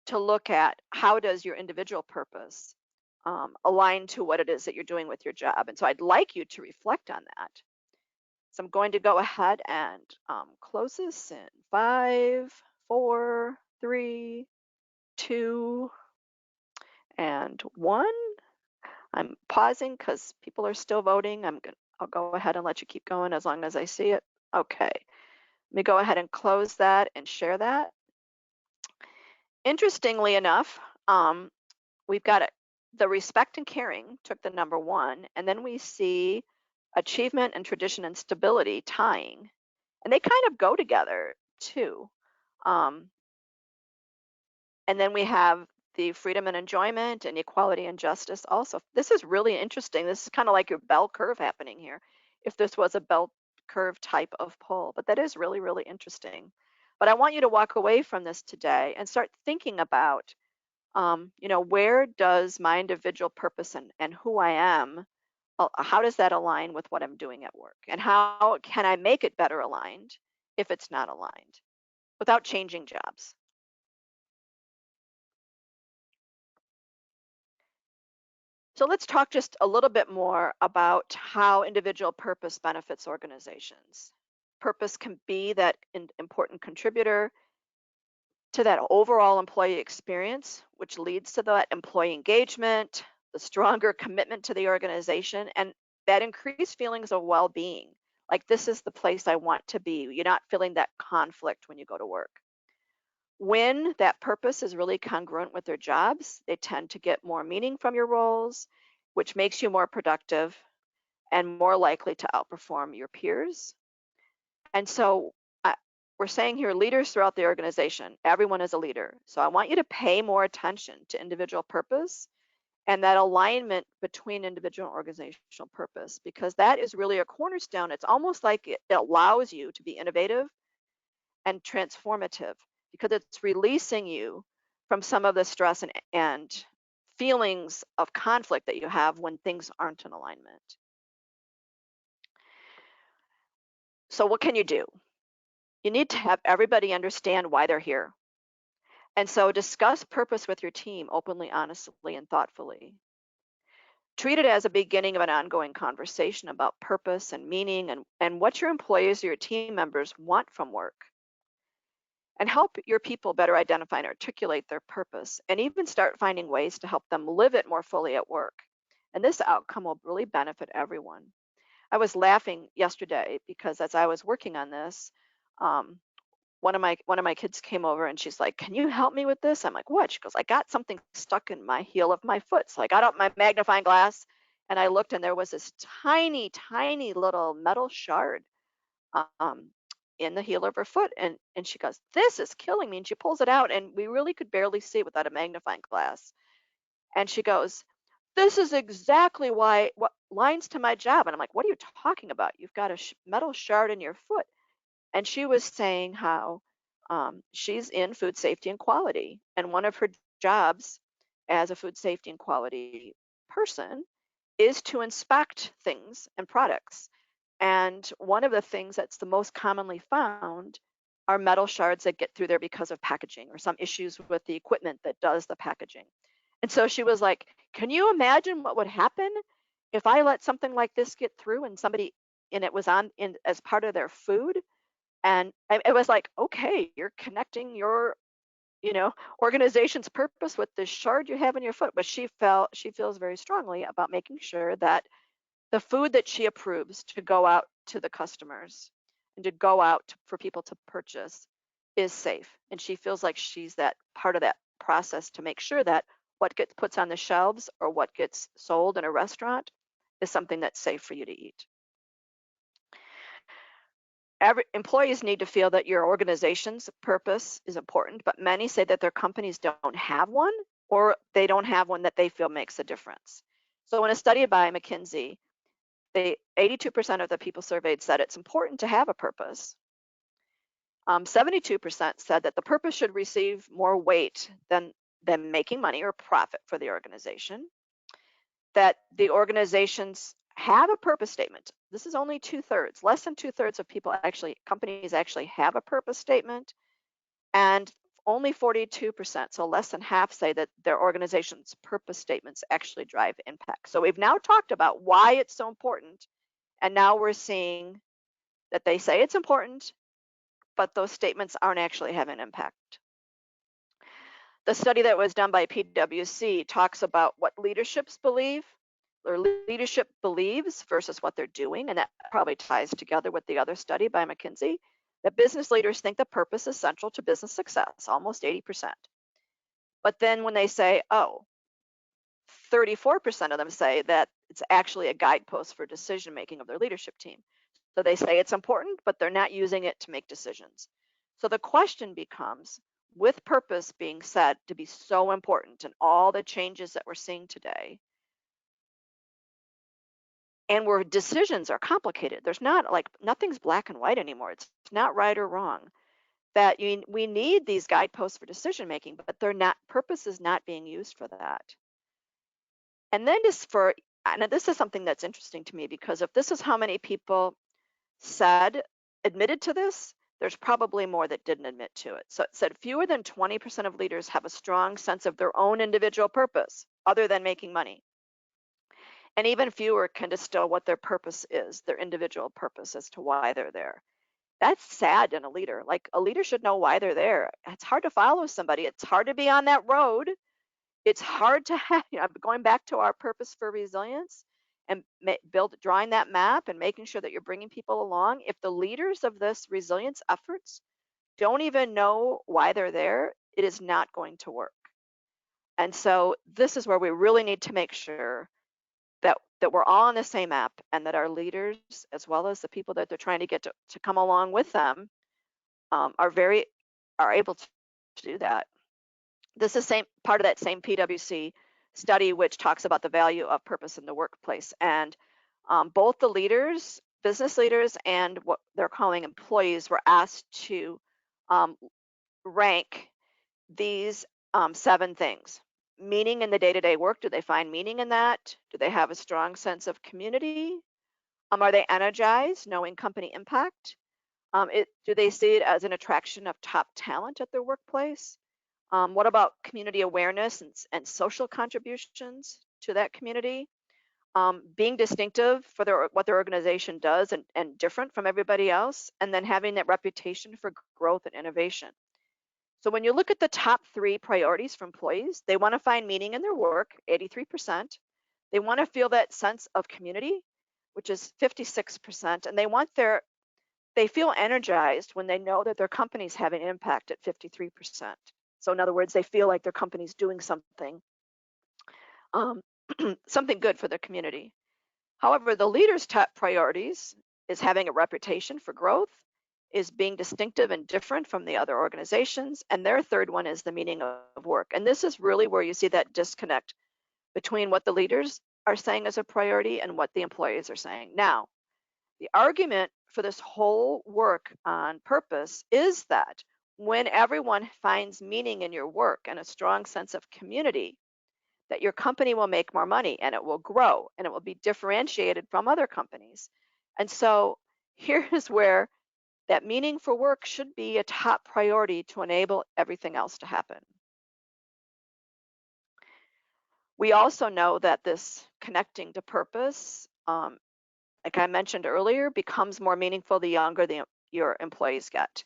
to look at how does your individual purpose align to what it is that you're doing with your job. And so I'd like you to reflect on that. So I'm going to go ahead and close this in 5, 4, 3, 2, and 1. I'm pausing because people are still voting. I'll go ahead and let you keep going as long as I see it. Okay, let me go ahead and close that and share that. Interestingly enough, we've got the respect and caring took the number 1, and then we see achievement and tradition and stability tying, and they kind of go together too. Um, and then we have the freedom and enjoyment and equality and justice also. This is really interesting. This is kind of like your bell curve happening here, if this was a bell curve type of poll, but that is really, really interesting. But I want you to walk away from this today and start thinking about, where does my individual purpose and who I am, how does that align with what I'm doing at work? And how can I make it better aligned if it's not aligned without changing jobs? So let's talk just a little bit more about how individual purpose benefits organizations. Purpose can be that important contributor to that overall employee experience, which leads to that employee engagement, the stronger commitment to the organization, and that increased feelings of well-being. Like this is the place I want to be. You're not feeling that conflict when you go to work. When that purpose is really congruent with their jobs, they tend to get more meaning from your roles, which makes you more productive and more likely to outperform your peers. And so we're saying here leaders throughout the organization, everyone is a leader. So I want you to pay more attention to individual purpose and that alignment between individual and organizational purpose, because that is really a cornerstone. It's almost like it allows you to be innovative and transformative because it's releasing you from some of the stress and feelings of conflict that you have when things aren't in alignment. So what can you do? You need to have everybody understand why they're here. And so discuss purpose with your team openly, honestly, and thoughtfully. Treat it as a beginning of an ongoing conversation about purpose and meaning and what your employees or your team members want from work. And help your people better identify and articulate their purpose and even start finding ways to help them live it more fully at work. And this outcome will really benefit everyone. I was laughing yesterday because as I was working on this, um, one of my kids came over and she's like, "Can you help me with this?" I'm like, "What?" She goes, "I got something stuck in my heel of my foot." So I got out my magnifying glass and I looked and there was this tiny, tiny little metal shard um, in the heel of her foot. And she goes, "This is killing me." And she pulls it out and we really could barely see it without a magnifying glass. And she goes, "This is exactly why what lines to my job." And I'm like, "What are you talking about? You've got a metal shard in your foot." And she was saying how she's in food safety and quality. And one of her jobs as a food safety and quality person is to inspect things and products. And one of the things that's the most commonly found are metal shards that get through there because of packaging or some issues with the equipment that does the packaging. And so she was like, "Can you imagine what would happen if I let something like this get through and somebody and it was on in as part of their food?" And it was like, okay, you're connecting your, organization's purpose with this shard you have in your foot. But she feels very strongly about making sure that the food that she approves to go out to the customers and to go out for people to purchase is safe. And she feels like she's that part of that process to make sure that what gets puts on the shelves or what gets sold in a restaurant is something that's safe for you to eat. Employees need to feel that your organization's purpose is important, but many say that their companies don't have one or they don't have one that they feel makes a difference. So in a study by McKinsey, 82% of the people surveyed said it's important to have a purpose. 72% said that the purpose should receive more weight than making money or profit for the organization, that the organizations have a purpose statement. This is only 2/3. Less than 2/3 of companies actually have a purpose statement, and only 42%, so less than half, say that their organization's purpose statements actually drive impact. So we've now talked about why it's so important, and now we're seeing that they say it's important, but those statements aren't actually having impact. The study that was done by PwC talks about what leaderships believe or leadership believes versus what they're doing. And that probably ties together with the other study by McKinsey that business leaders think the purpose is central to business success, almost 80%. But then when they say, oh, 34% of them say that it's actually a guidepost for decision making of their leadership team. So they say it's important, but they're not using it to make decisions. So the question becomes, with purpose being said to be so important and all the changes that we're seeing today, and where decisions are complicated, there's not like nothing's black and white anymore. It's not right or wrong. That we need these guideposts for decision making, but they're not, purpose is not being used for that. And then and this is something that's interesting to me because if this is how many people admitted to this, there's probably more that didn't admit to it. So it said fewer than 20% of leaders have a strong sense of their own individual purpose other than making money. And even fewer can distill what their purpose is, their individual purpose as to why they're there. That's sad in a leader. Like a leader should know why they're there. It's hard to follow somebody. It's hard to be on that road. It's hard to have, going back to our purpose for resilience and drawing that map and making sure that you're bringing people along. If the leaders of this resilience efforts don't even know why they're there, it is not going to work. And so this is where we really need to make sure that we're all on the same app and that our leaders, as well as the people that they're trying to get to come along with them, are able to do that. This is same part of that same PwC study, which talks about the value of purpose in the workplace. And both the leaders, business leaders, and what they're calling employees were asked to um, rank these 7 things. Meaning in the day-to-day work, do they find meaning in that? Do they have a strong sense of community? Are they energized, knowing company impact? Do they see it as an attraction of top talent at their workplace? What about community awareness and social contributions to that community? Being distinctive for what their organization does and different from everybody else, and then having that reputation for growth and innovation. So when you look at the top three priorities for employees, they want to find meaning in their work, 83%. They want to feel that sense of community, which is 56%, and they feel energized when they know that their company's having an impact at 53%. So in other words, they feel like their company's doing something, um, something good for their community. However, the leader's top priorities is having a reputation for growth, is being distinctive and different from the other organizations, and their third one is the meaning of work. And this is really where you see that disconnect between what the leaders are saying as a priority and what the employees are saying. Now, the argument for this whole work on purpose is that when everyone finds meaning in your work and a strong sense of community, that your company will make more money and it will grow and it will be differentiated from other companies. And so here's where that meaning for work should be a top priority to enable everything else to happen. We also know that this connecting to purpose, like I mentioned earlier, becomes more meaningful the younger your employees get.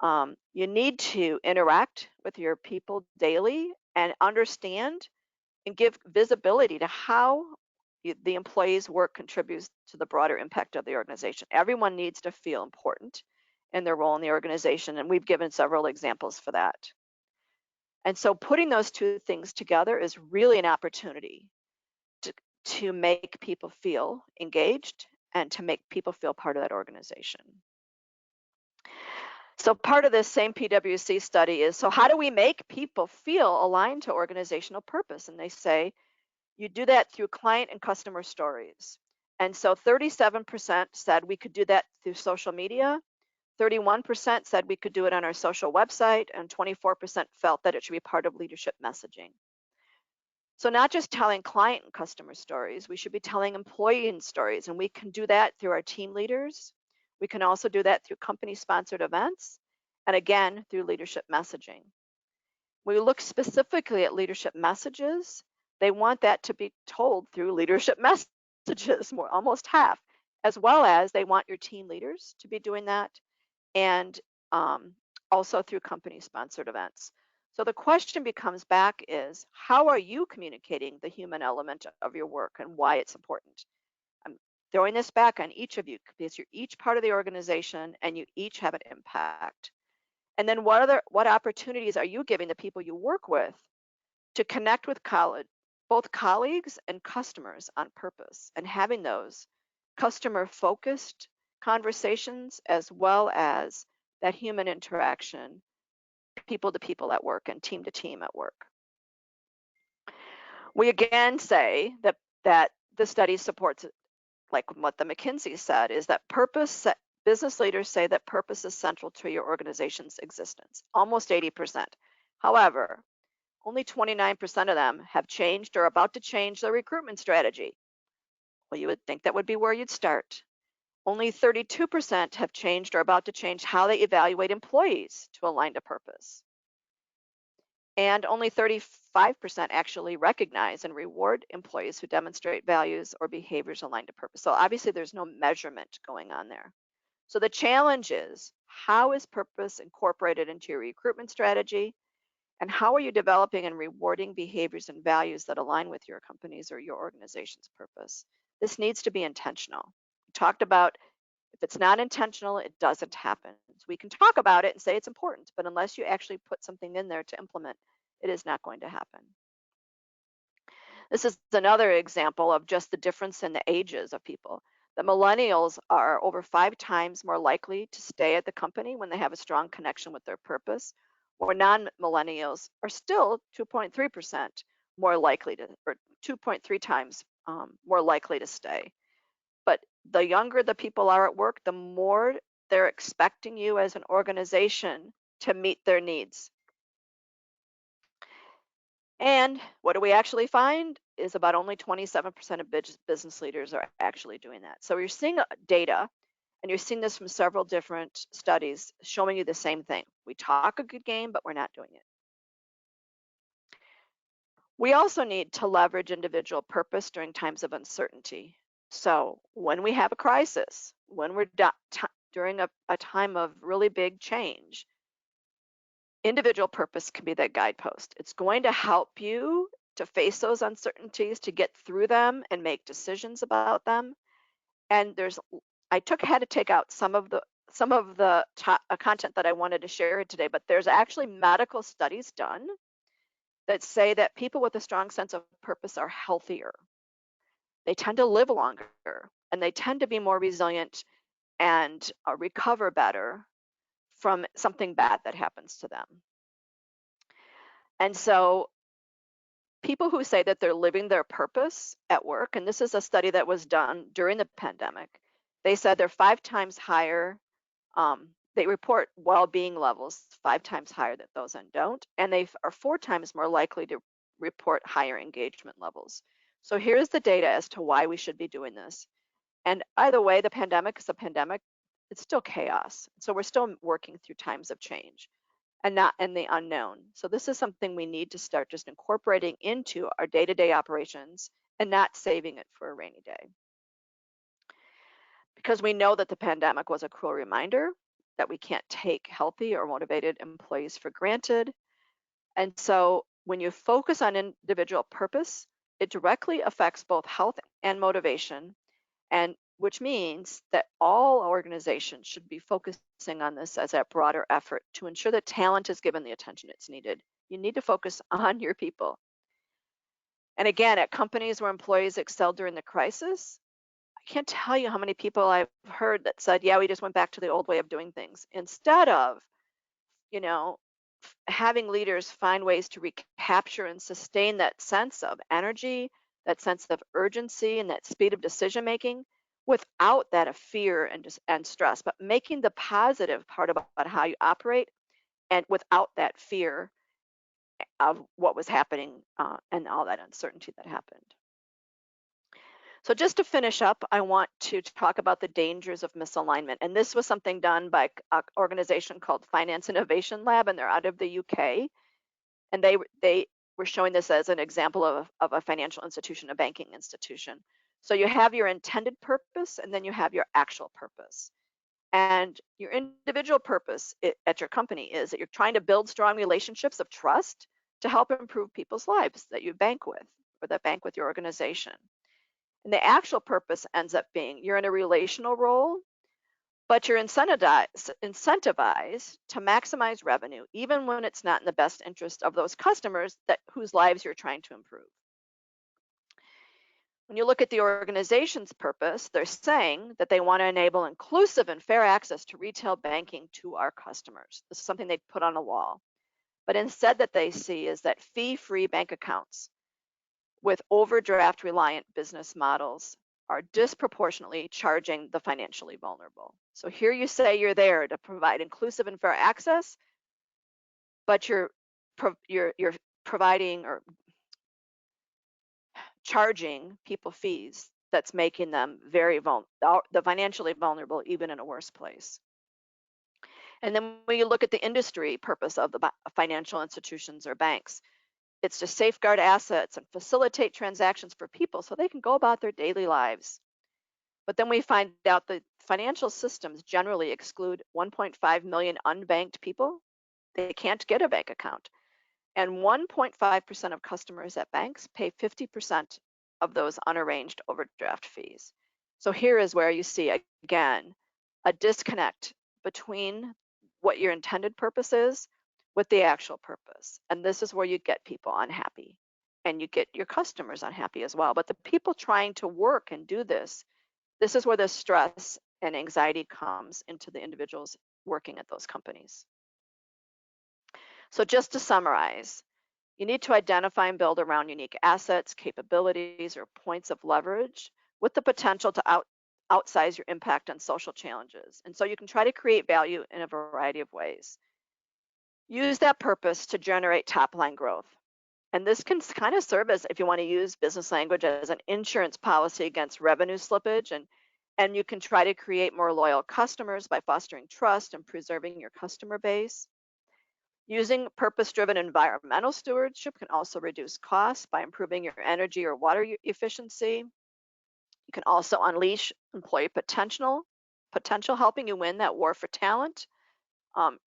You need to interact with your people daily and understand and give visibility to how the employees' work contributes to the broader impact of the organization. Everyone needs to feel important in their role in the organization, and we've given several examples for that. And so putting those two things together is really an opportunity to, to make people feel engaged and to make people feel part of that organization. So part of this same PwC study is, so how do we make people feel aligned to organizational purpose? And they say, you do that through client and customer stories. And so 37% said we could do that through social media, 31% said we could do it on our social website, and 24% felt that it should be part of leadership messaging. So not just telling client and customer stories, we should be telling employee stories, and we can do that through our team leaders. We can also do that through company-sponsored events, and again, through leadership messaging. When we look specifically at leadership messages, they want that to be told through leadership messages, almost half, as well as they want your team leaders to be doing that, and also through company-sponsored events. So the question becomes back is, how are you communicating the human element of your work and why it's important? I'm throwing this back on each of you because you're each part of the organization and you each have an impact. And then what opportunities are you giving the people you work with to connect with both colleagues and customers on purpose, and having those customer focused conversations as well as that human interaction, people to people at work and team to team at work. We again say that the study supports, like what the McKinsey said, is that business leaders say that purpose is central to your organization's existence, almost 80%. However, only 29% of them have changed or about to change their recruitment strategy. Well, you would think that would be where you'd start. Only 32% have changed or about to change how they evaluate employees to align to purpose. And only 35% actually recognize and reward employees who demonstrate values or behaviors aligned to purpose. So obviously there's no measurement going on there. So the challenge is, how is purpose incorporated into your recruitment strategy? And how are you developing and rewarding behaviors and values that align with your company's or your organization's purpose? This needs to be intentional. We talked about, if it's not intentional, it doesn't happen. So we can talk about it and say it's important, but unless you actually put something in there to implement, it is not going to happen. This is another example of just the difference in the ages of people. The millennials are over 5 times more likely to stay at the company when they have a strong connection with their purpose, or non-millennials are still 2.3% more likely to, or 2.3 times more likely to stay. But the younger the people are at work, the more they're expecting you as an organization to meet their needs. And what do we actually find is about only 27% of business leaders are actually doing that. So you're seeing data, And you're seeing this from several different studies showing you the same thing. We talk a good game, but we're not doing it. We also need to leverage individual purpose during times of uncertainty. So when we have a crisis, when we're during a time of really big change, individual purpose can be that guidepost. It's going to help you to face those uncertainties, to get through them and make decisions about them. And had to take out some of the content that I wanted to share today, but there's actually medical studies done that say that people with a strong sense of purpose are healthier. They tend to live longer, and they tend to be more resilient and recover better from something bad that happens to them. And so people who say that they're living their purpose at work, and this is a study that was done during the pandemic, they said they're 5 times higher. They report well-being levels 5 times higher than those that don't, and they are 4 times more likely to report higher engagement levels. So here's the data as to why we should be doing this. And either way, the pandemic is a pandemic. It's still chaos. So we're still working through times of change and not in the unknown. So this is something we need to start just incorporating into our day-to-day operations and not saving it for a rainy day. Because we know that the pandemic was a cruel reminder that we can't take healthy or motivated employees for granted. And so when you focus on individual purpose, it directly affects both health and motivation, and which means that all organizations should be focusing on this as a broader effort to ensure that talent is given the attention it's needed. You need to focus on your people. And again, at companies where employees excelled during the crisis, I can't tell you how many people I've heard that said, yeah, we just went back to the old way of doing things, instead of, you know, having leaders find ways to recapture and sustain that sense of energy, that sense of urgency, and that speed of decision making without that of fear and stress, but making the positive part about how you operate and without that fear of what was happening and all that uncertainty that happened. So just to finish up, I want to talk about the dangers of misalignment. And this was something done by an organization called Finance Innovation Lab, and they're out of the UK. And they were showing this as an example of a financial institution, a banking institution. So you have your intended purpose, and then you have your actual purpose. And your individual purpose at your company is that you're trying to build strong relationships of trust to help improve people's lives that you bank with or that bank with your organization. And the actual purpose ends up being you're in a relational role, but you're incentivized to maximize revenue, even when it's not in the best interest of those customers whose lives you're trying to improve. When you look at the organization's purpose, they're saying that they want to enable inclusive and fair access to retail banking to our customers. This is something they put on a wall. But instead that they see is that fee-free bank accounts with overdraft reliant business models are disproportionately charging the financially vulnerable. So here you say you're there to provide inclusive and fair access, but you're providing or charging people fees that's making them the financially vulnerable even in a worse place. And then when you look at the industry purpose of the financial institutions or banks, it's to safeguard assets and facilitate transactions for people so they can go about their daily lives. But then we find out that financial systems generally exclude 1.5 million unbanked people. They can't get a bank account. And 1.5% of customers at banks pay 50% of those unarranged overdraft fees. So here is where you see, again, a disconnect between what your intended purpose is with the actual purpose. And this is where you get people unhappy and you get your customers unhappy as well. But the people trying to work and do this is where the stress and anxiety comes into the individuals working at those companies. So just to summarize, you need to identify and build around unique assets, capabilities, or points of leverage with the potential to outsize your impact on social challenges. And so you can try to create value in a variety of ways. Use that purpose to generate top line growth. And this can kind of serve as, if you want to use business language, as an insurance policy against revenue slippage And you can try to create more loyal customers by fostering trust and preserving your customer base. Using purpose-driven environmental stewardship can also reduce costs by improving your energy or water efficiency. You can also unleash employee potential, helping you win that war for talent,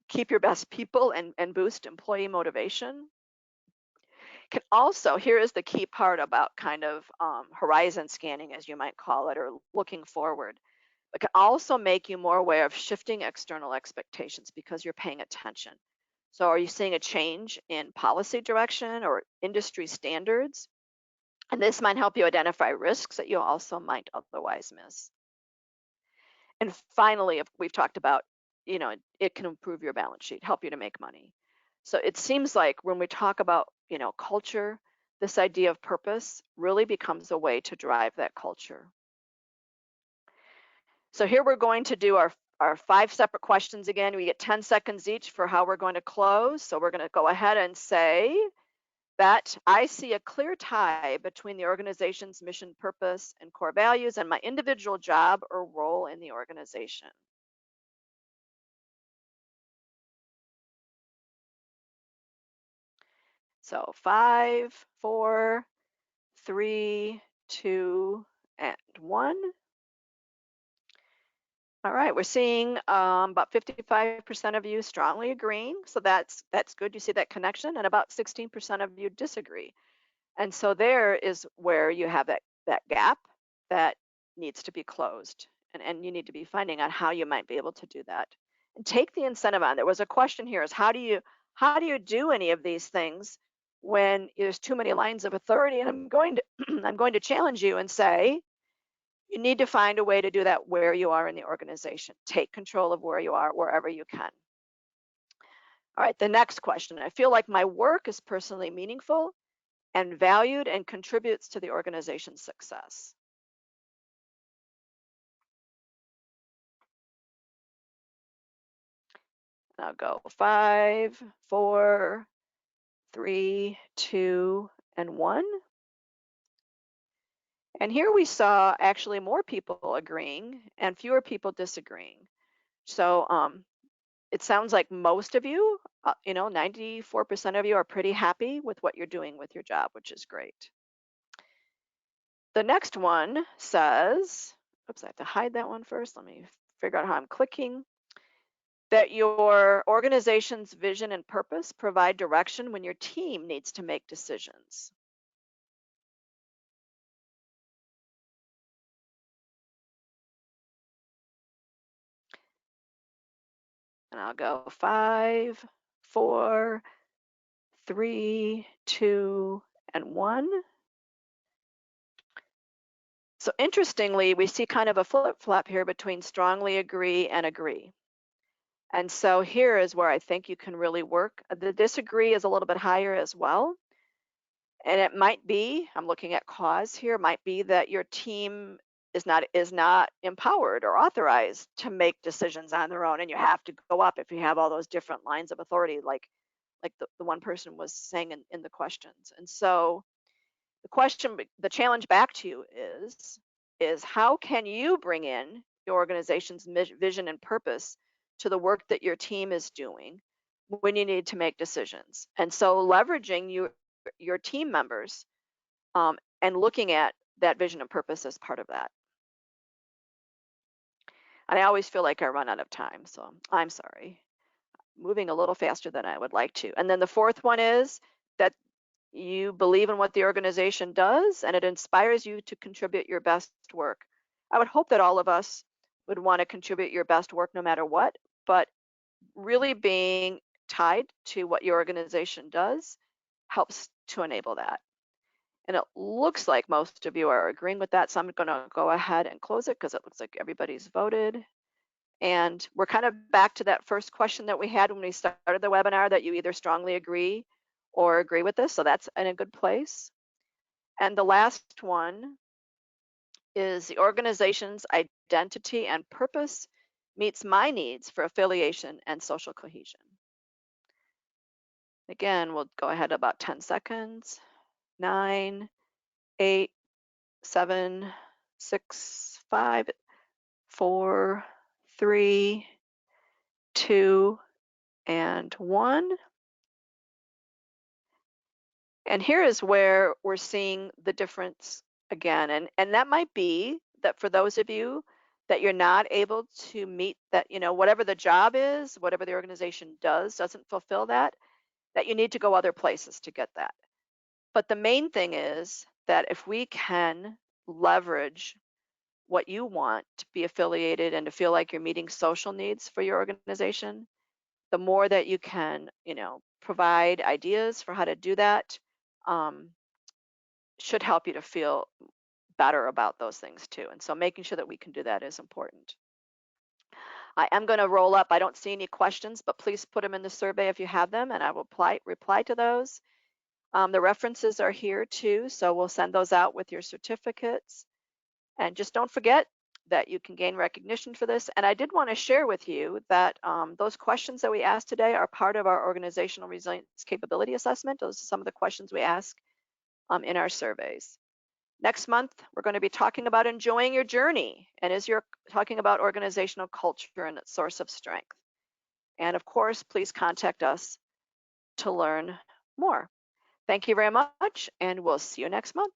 keep your best people, and boost employee motivation. Can also, here is the key part about kind of horizon scanning, as you might call it, or looking forward. It can also make you more aware of shifting external expectations because you're paying attention. So are you seeing a change in policy direction or industry standards? And this might help you identify risks that you also might otherwise miss. And finally, if we've talked about, it can improve your balance sheet, help you to make money. So it seems like when we talk about, culture, this idea of purpose really becomes a way to drive that culture. So here we're going to do our 5 separate questions again. We get 10 seconds each for how we're going to close. So we're going to go ahead and say that I see a clear tie between the organization's mission, purpose, and core values and my individual job or role in the organization. So 5, 4, 3, 2, and 1. All right, we're seeing about 55% of you strongly agreeing, so that's good. You see that connection, and about 16% of you disagree. And so there is where you have that gap that needs to be closed, and you need to be finding out how you might be able to do that. And take the incentive on. There was a question here: is how do you do any of these things when there's too many lines of authority? And I'm going to I'm going to challenge you and say you need to find a way to do that where you are in the organization. Take control of where you are wherever you can. All right, the next question. I feel like my work is personally meaningful and valued and contributes to the organization's success. I'll go 5, 4, 3, 2, and 1. And here we saw actually more people agreeing and fewer people disagreeing. So it sounds like most of you, 94% of you are pretty happy with what you're doing with your job, which is great. The next one says, oops, I have to hide that one first. Let me figure out how I'm clicking. That your organization's vision and purpose provide direction when your team needs to make decisions. And I'll go 5, 4, 3, 2, and 1. So interestingly, we see kind of a flip-flop here between strongly agree and agree. And so here is where I think you can really work. The disagree is a little bit higher as well. And it might be, I'm looking at cause here, might be that your team is not empowered or authorized to make decisions on their own, and you have to go up if you have all those different lines of authority, like the one person was saying in the questions. And so the challenge back to you is how can you bring in your organization's vision and purpose to the work that your team is doing when you need to make decisions? And so leveraging your team members and looking at that vision and purpose as part of that. And I always feel like I run out of time, so I'm sorry. Moving a little faster than I would like to. And then the fourth one is that you believe in what the organization does and it inspires you to contribute your best work. I would hope that all of us would want to contribute your best work no matter what, but really being tied to what your organization does helps to enable that. And it looks like most of you are agreeing with that, so I'm going to go ahead and close it because it looks like everybody's voted. And we're kind of back to that first question that we had when we started the webinar, that you either strongly agree or agree with this. So that's in a good place. And the last one is the organization's identity and purpose meets my needs for affiliation and social cohesion. Again, we'll go ahead about 10 seconds. 9, 8, 7, 6, 5. 4, 3, 2, and 1. And here is where we're seeing the difference again. And that might be that for those of you that you're not able to meet that, whatever the job is, whatever the organization does, doesn't fulfill that, that you need to go other places to get that. But the main thing is that if we can leverage what you want to be affiliated and to feel like you're meeting social needs for your organization, the more that you can, provide ideas for how to do that, um, should help you to feel better about those things too. And so making sure that we can do that is important. I am going to roll up. I don't see any questions, but please put them in the survey if you have them, and I will reply to those. The references are here too, so we'll send those out with your certificates. And just don't forget that you can gain recognition for this. And I did want to share with you that those questions that we asked today are part of our organizational resilience capability assessment. Those are some of the questions we ask in our surveys. Next month, we're going to be talking about enjoying your journey, and as you're talking about organizational culture and its source of strength. And of course, please contact us to learn more. Thank you very much, and we'll see you next month.